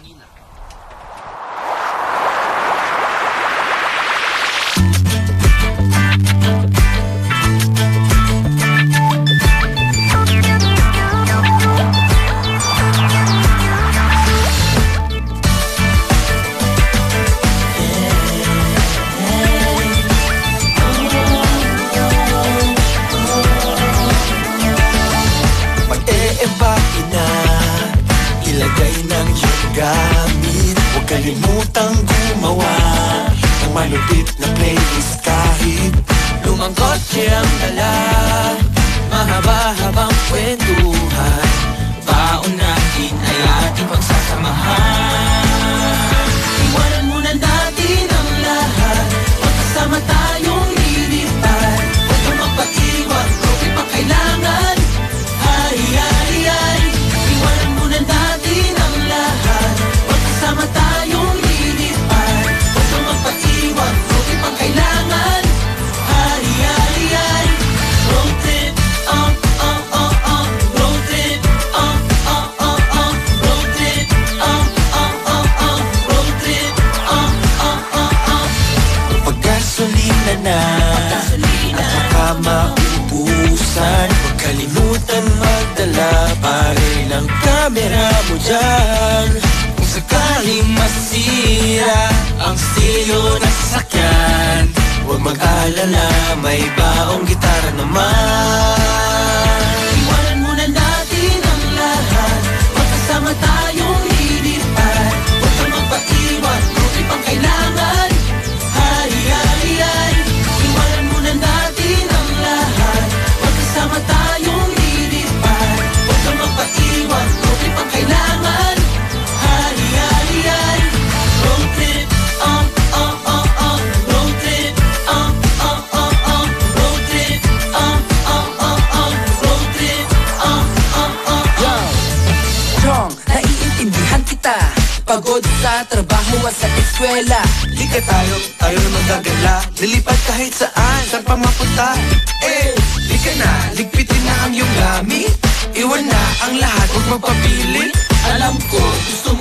Ina. Huwag kalimutang gumawa ng malupit na playlist kahit lumang kotse ang dala. Mahaba-habang kwentuhan, baon natin ay ating pagsasamahan. Iwanan muna natin ang lahat, magkasama tayong lilipad. Huwag kang magpaiwan, di pa kailangan. Ay, ay, ay. Iwanan muna natin ang lahat, magkasama tayong lilipad. Huwag kang magpaiwan, di pa kailangan. Ay, ay, ay. Road trip, road trip, road trip, road trip, paggasolina na at saka maubusan. Huwag kalimutan magdala pare ng camera mo dyan. Kung sakaling masira ang stereo ng sasakyan, huwag mag-alala, may baong gitara naman. Iwanan muna natin ang lahat, magkasama tayong lilipad. Huwag kang magpaiwan, di pang kailangan. Ay, ay, ay. Iwanan muna natin ang lahat, magkasama tayong lilipad. Huwag kang magpaiwan, di pang kailangan. Ay, ay, ay. Road trip, road trip, road trip, road trip, Yo, Chong, naiintindihan kita. Pagod sa trabaho at sa eskwela. di ka tayo na magagala. Lilipad kahit saan pa mapunta. Di ka na, ligpitin na ang iyong gamit. Iwan na ang lahat, huwag magpapili. Alam ko, gusto